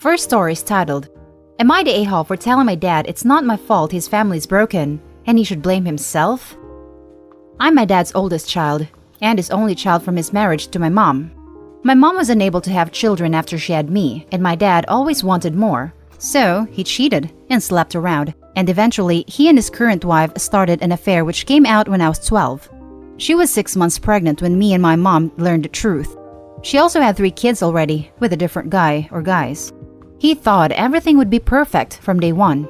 First story is titled, Am I the a-hole for telling my dad it's not my fault his family's broken and he should blame himself? I'm my dad's oldest child and his only child from his marriage to my mom. My mom was unable to have children after she had me, and my dad always wanted more. So he cheated and slept around, and eventually he and his current wife started an affair which came out when I was 12. She was 6 months pregnant when me and my mom learned the truth. She also had 3 kids already with a different guy or guys. He thought everything would be perfect from day one.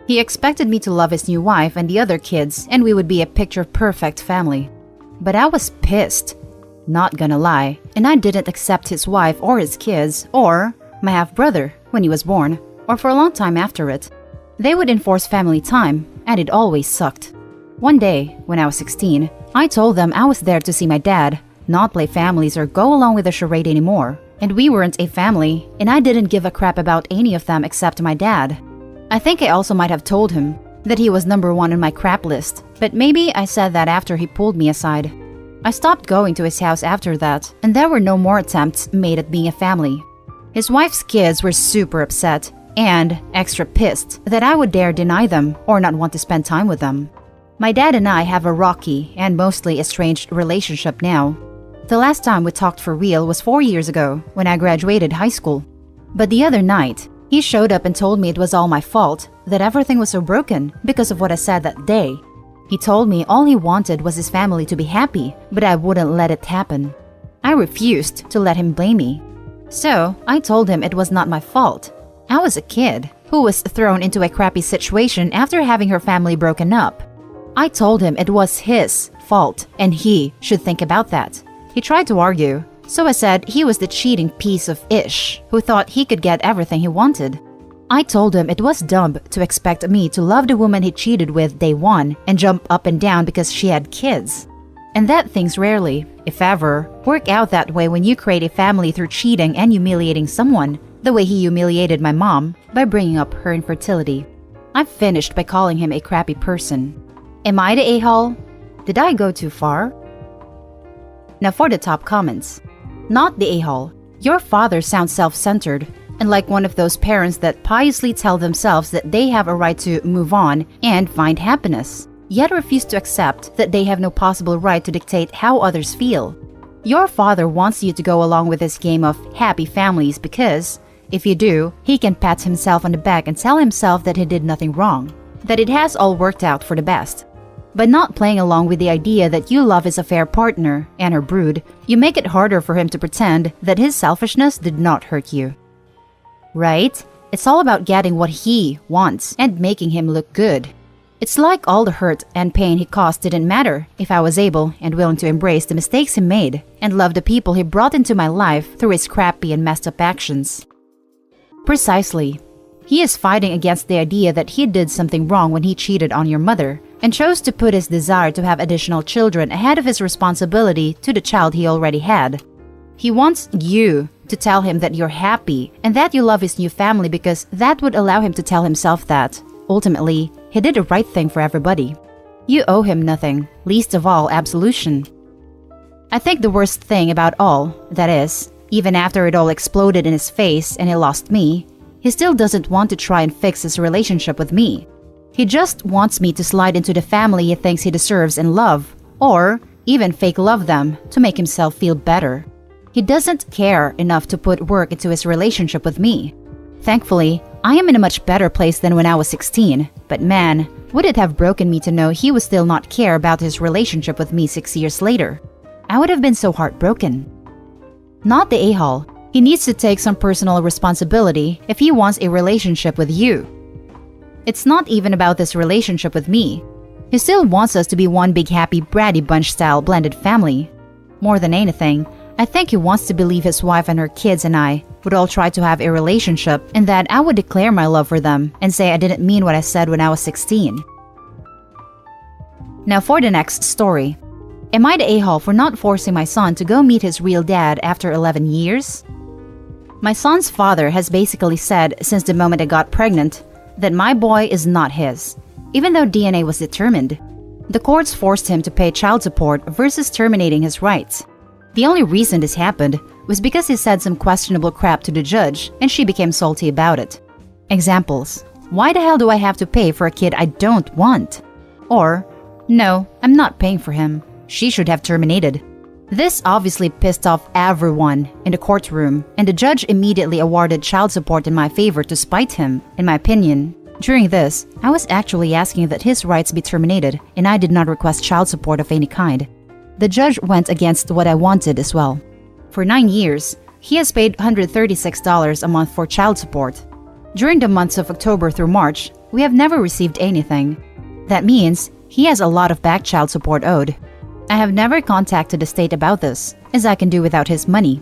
He expected me to love his new wife and the other kids, and we would be a picture-perfect family. But I was pissed. Not gonna lie, and I didn't accept his wife or his kids or my half-brother when he was born, or for a long time after it. They would enforce family time, and it always sucked. One day, when I was 16, I told them I was there to see my dad, not play families or go along with the charade anymore. And we weren't a family, and I didn't give a crap about any of them except my dad. I think I also might have told him that he was number 1 on my crap list, but maybe I said that after he pulled me aside. I stopped going to his house after that, and there were no more attempts made at being a family. His wife's kids were super upset and extra pissed that I would dare deny them or not want to spend time with them. My dad and I have a rocky and mostly estranged relationship now. The last time we talked for real was 4 years ago when I graduated high school. But the other night, he showed up and told me it was all my fault, that everything was so broken because of what I said that day. He told me all he wanted was his family to be happy, but I wouldn't let it happen. I refused to let him blame me. So I told him it was not my fault. I was a kid who was thrown into a crappy situation after having her family broken up. I told him it was his fault and he should think about that. He tried to argue, so I said he was the cheating piece of ish who thought he could get everything he wanted. I told him it was dumb to expect me to love the woman he cheated with day one and jump up and down because she had kids. And that things rarely, if ever, work out that way when you create a family through cheating and humiliating someone, the way he humiliated my mom by bringing up her infertility. I finished by calling him a crappy person. Am I the a-hole? Did I go too far? Now for the top comments. Not the a-hole. Your father sounds self-centered and like one of those parents that piously tell themselves that they have a right to move on and find happiness, yet refuse to accept that they have no possible right to dictate how others feel. Your father wants you to go along with this game of happy families because, if you do, he can pat himself on the back and tell himself that he did nothing wrong, that it has all worked out for the best. By not playing along with the idea that you love his affair partner and her brood, you make it harder for him to pretend that his selfishness did not hurt you. Right? It's all about getting what he wants and making him look good. It's like all the hurt and pain he caused didn't matter if I was able and willing to embrace the mistakes he made and love the people he brought into my life through his crappy and messed up actions. Precisely. He is fighting against the idea that he did something wrong when he cheated on your mother and chose to put his desire to have additional children ahead of his responsibility to the child he already had. He wants you to tell him that you're happy and that you love his new family because that would allow him to tell himself that, ultimately, he did the right thing for everybody. You owe him nothing, least of all absolution. I think the worst thing about all, that is, even after it all exploded in his face and he lost me, he still doesn't want to try and fix his relationship with me. He just wants me to slide into the family he thinks he deserves and love, or even fake love them to make himself feel better. He doesn't care enough to put work into his relationship with me. Thankfully, I am in a much better place than when I was 16, but man, would it have broken me to know he would still not care about his relationship with me 6 years later. I would have been so heartbroken. Not the a-hole. He needs to take some personal responsibility if he wants a relationship with you. It's not even about this relationship with me. He still wants us to be one big happy Brady Bunch style blended family. More than anything, I think he wants to believe his wife and her kids and I would all try to have a relationship and that I would declare my love for them and say I didn't mean what I said when I was 16. Now for the next story. Am I the a-hole for not forcing my son to go meet his real dad after 11 years? My son's father has basically said since the moment I got pregnant that my boy is not his, even though DNA was determined. The courts forced him to pay child support versus terminating his rights. The only reason this happened was because he said some questionable crap to the judge and she became salty about it. Examples: why the hell do I have to pay for a kid I don't want? Or, no, I'm not paying for him. She should have terminated. This obviously pissed off everyone in the courtroom, and the judge immediately awarded child support in my favor to spite him, in my opinion. During this, I was actually asking that his rights be terminated, and I did not request child support of any kind. The judge went against what I wanted as well. For 9 years, he has paid $136 a month for child support. During the months of October through March, we have never received anything. That means he has a lot of back child support owed. I have never contacted the state about this, as I can do without his money.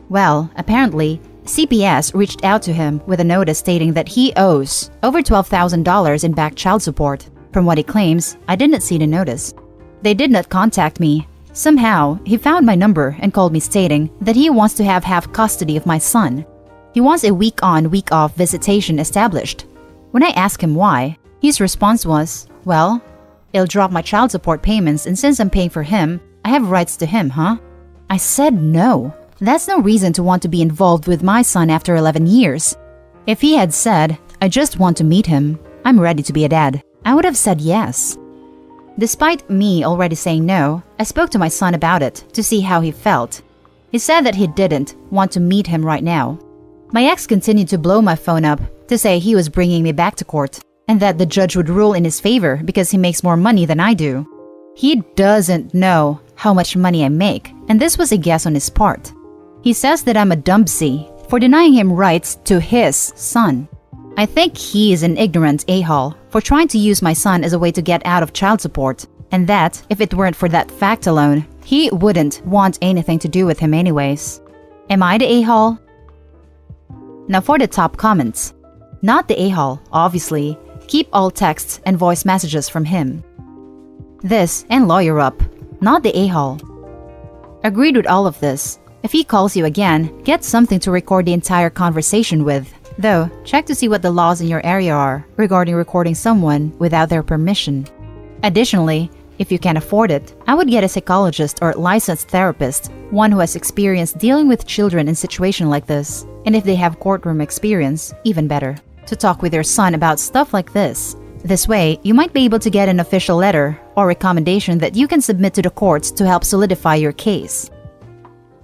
Well, apparently, CPS reached out to him with a notice stating that he owes over $12,000 in back child support. From what he claims, I did not see the notice. They did not contact me. Somehow, he found my number and called me stating that he wants to have half custody of my son. He wants a week-on, week-off visitation established. When I asked him why, his response was, well, it'll drop my child support payments, and since I'm paying for him, I have rights to him, huh? I said no. That's no reason to want to be involved with my son after 11 years. If he had said, I just want to meet him, I'm ready to be a dad, I would have said yes. Despite me already saying no, I spoke to my son about it to see how he felt. He said that he didn't want to meet him right now. My ex continued to blow my phone up to say he was bringing me back to court, and that the judge would rule in his favor because he makes more money than I do. He doesn't know how much money I make, and this was a guess on his part. He says that I'm a dumpsy for denying him rights to his son. I think he is an ignorant a-hole for trying to use my son as a way to get out of child support, and that, if it weren't for that fact alone, he wouldn't want anything to do with him anyways. Am I the a-hole? Now for the top comments. Not the a-hole, obviously. Keep all texts and voice messages from him. This and lawyer up. Not the a-hole. Agreed with all of this. If he calls you again, get something to record the entire conversation with. Though, check to see what the laws in your area are regarding recording someone without their permission. Additionally, if you can afford it, I would get a psychologist or licensed therapist, one who has experience dealing with children in situations like this, and if they have courtroom experience, even better, to talk with your son about stuff like this. This way, you might be able to get an official letter or recommendation that you can submit to the courts to help solidify your case.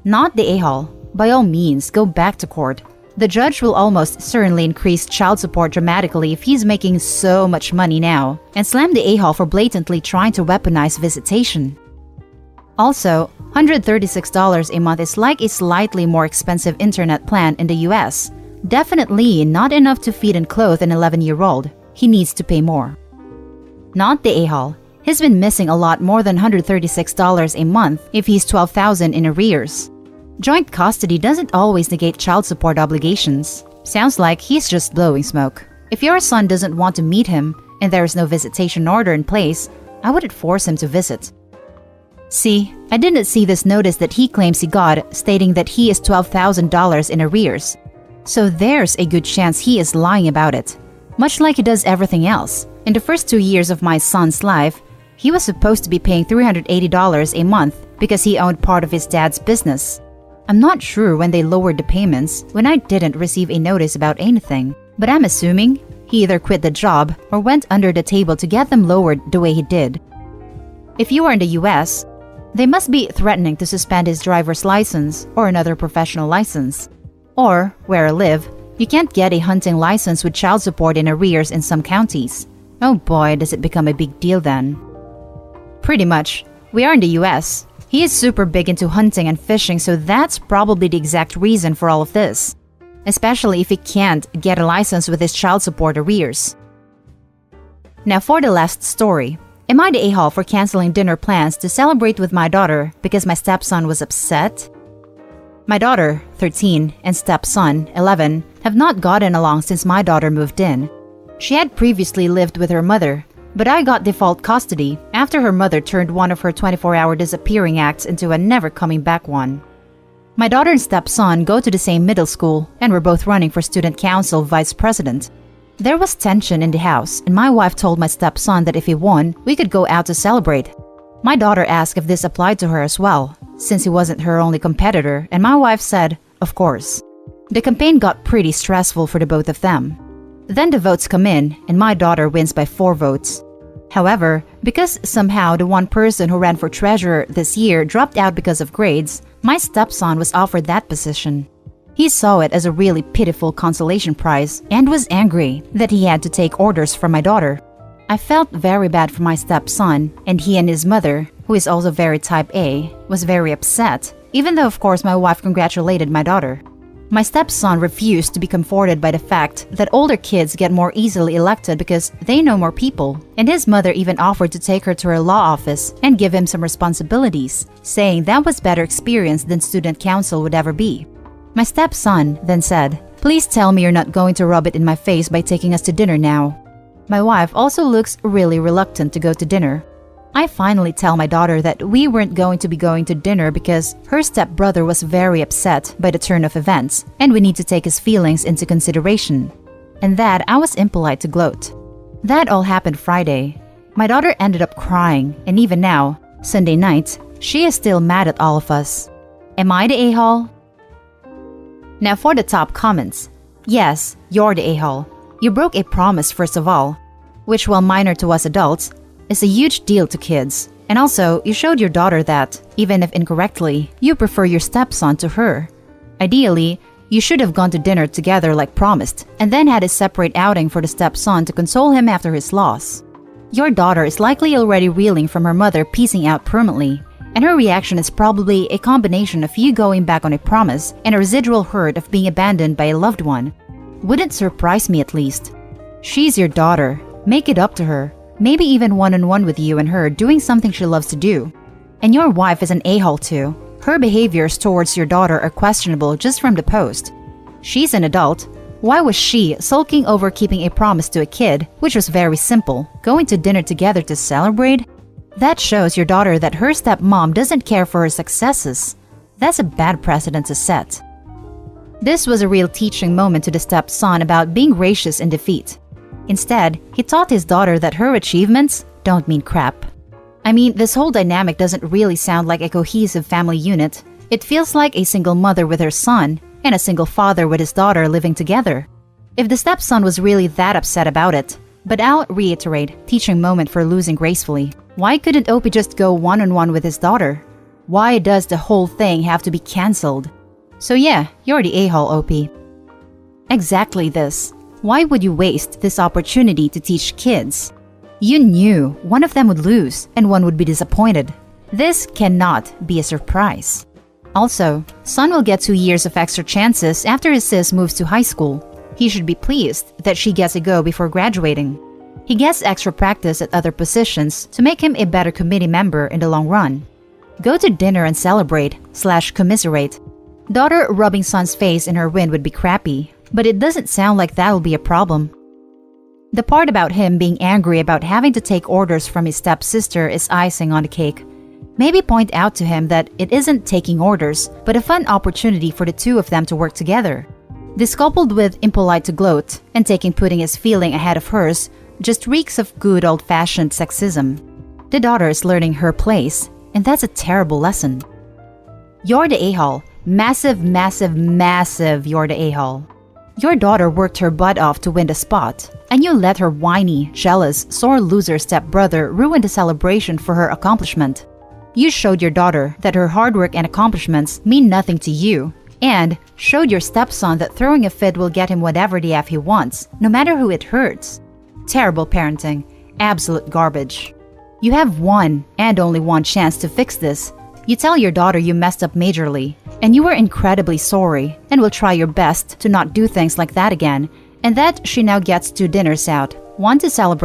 Not the a-hole. By all means, go back to court. The judge will almost certainly increase child support dramatically if he's making so much money now, and slam the a-hole for blatantly trying to weaponize visitation. Also, $136 a month is like a slightly more expensive internet plan in the US. Definitely not enough to feed and clothe an 11-year-old. He needs to pay more. Not the a-hole. He's been missing a lot more than $136 a month if he's $12,000 in arrears. Joint custody doesn't always negate child support obligations. Sounds like he's just blowing smoke. If your son doesn't want to meet him and there is no visitation order in place, I wouldn't force him to visit. See, I didn't see this notice that he claims he got stating that he is $12,000 in arrears. So there's a good chance he is lying about it. Much like he does everything else. In the first 2 years of my son's life, he was supposed to be paying $380 a month because he owned part of his dad's business. I'm not sure when they lowered the payments when I didn't receive a notice about anything, but I'm assuming he either quit the job or went under the table to get them lowered the way he did. If you are in the US, they must be threatening to suspend his driver's license or another professional license. Or, where I live, you can't get a hunting license with child support in arrears in some counties. Oh boy, does it become a big deal then. Pretty much. We are in the US. He is super big into hunting and fishing, so that's probably the exact reason for all of this. Especially if he can't get a license with his child support arrears. Now for the last story. Am I the a-hole for canceling dinner plans to celebrate with my daughter because my stepson was upset? My daughter, 13, and stepson, 11, have not gotten along since my daughter moved in. She had previously lived with her mother, but I got default custody after her mother turned one of her 24-hour disappearing acts into a never-coming-back one. My daughter and stepson go to the same middle school and were both running for student council vice president. There was tension in the house, and my wife told my stepson that if he won, we could go out to celebrate. My daughter asked if this applied to her as well, since he wasn't her only competitor, and my wife said, of course. The campaign got pretty stressful for the both of them. Then the votes come in, and my daughter wins by 4 votes. However, because somehow the one person who ran for treasurer this year dropped out because of grades, my stepson was offered that position. He saw it as a really pitiful consolation prize and was angry that he had to take orders from my daughter. I felt very bad for my stepson, and he and his mother, who is also very type A, was very upset, even though of course my wife congratulated my daughter. My stepson refused to be comforted by the fact that older kids get more easily elected because they know more people, and his mother even offered to take her to her law office and give him some responsibilities, saying that was better experience than student council would ever be. My stepson then said, "Please tell me you're not going to rub it in my face by taking us to dinner now." My wife also looks really reluctant to go to dinner. I finally tell my daughter that we weren't going to be going to dinner because her stepbrother was very upset by the turn of events, and we need to take his feelings into consideration. And that I was impolite to gloat. That all happened Friday. My daughter ended up crying, and even now, Sunday night, she is still mad at all of us. Am I the a-hole? Now for the top comments. Yes, you're the a-hole. You broke a promise first of all, which while minor to us adults, is a huge deal to kids. And also, you showed your daughter that, even if incorrectly, you prefer your stepson to her. Ideally, you should have gone to dinner together like promised, and then had a separate outing for the stepson to console him after his loss. Your daughter is likely already reeling from her mother piecing out permanently, and her reaction is probably a combination of you going back on a promise and a residual hurt of being abandoned by a loved one. Wouldn't surprise me at least. She's your daughter. Make it up to her. Maybe even one-on-one with you and her doing something she loves to do. And your wife is an a-hole too. Her behaviors towards your daughter are questionable just from the post. She's an adult. Why was she sulking over keeping a promise to a kid, which was very simple, going to dinner together to celebrate? That shows your daughter that her stepmom doesn't care for her successes. That's a bad precedent to set. This was a real teaching moment to the stepson about being gracious in defeat. Instead, he taught his daughter that her achievements don't mean crap. I mean, this whole dynamic doesn't really sound like a cohesive family unit. It feels like a single mother with her son and a single father with his daughter living together. If the stepson was really that upset about it, but I'll reiterate, teaching moment for losing gracefully. Why couldn't Opie just go one-on-one with his daughter? Why does the whole thing have to be cancelled? So yeah, you're the a-hole, Opie. Exactly this. Why would you waste this opportunity to teach kids? You knew one of them would lose and one would be disappointed. This cannot be a surprise. Also, son will get 2 years of extra chances after his sis moves to high school. He should be pleased that she gets a go before graduating. He gets extra practice at other positions to make him a better committee member in the long run. Go to dinner and celebrate/commiserate. Daughter rubbing son's face in her win would be crappy, but it doesn't sound like that will be a problem. The part about him being angry about having to take orders from his stepsister is icing on the cake. Maybe point out to him that it isn't taking orders, but a fun opportunity for the two of them to work together. This coupled with impolite to gloat and putting his feeling ahead of hers just reeks of good old-fashioned sexism. The daughter is learning her place, and that's a terrible lesson. You're the a-hole. Massive, massive, massive you're the a-hole. Your daughter worked her butt off to win the spot, and you let her whiny, jealous, sore loser stepbrother ruin the celebration for her accomplishment. You showed your daughter that her hard work and accomplishments mean nothing to you, and showed your stepson that throwing a fit will get him whatever the F he wants, no matter who it hurts. Terrible parenting. Absolute garbage. You have one and only one chance to fix this. You tell your daughter you messed up majorly, and you were incredibly sorry, and will try your best to not do things like that again, and that she now gets 2 dinners out, one to celebrate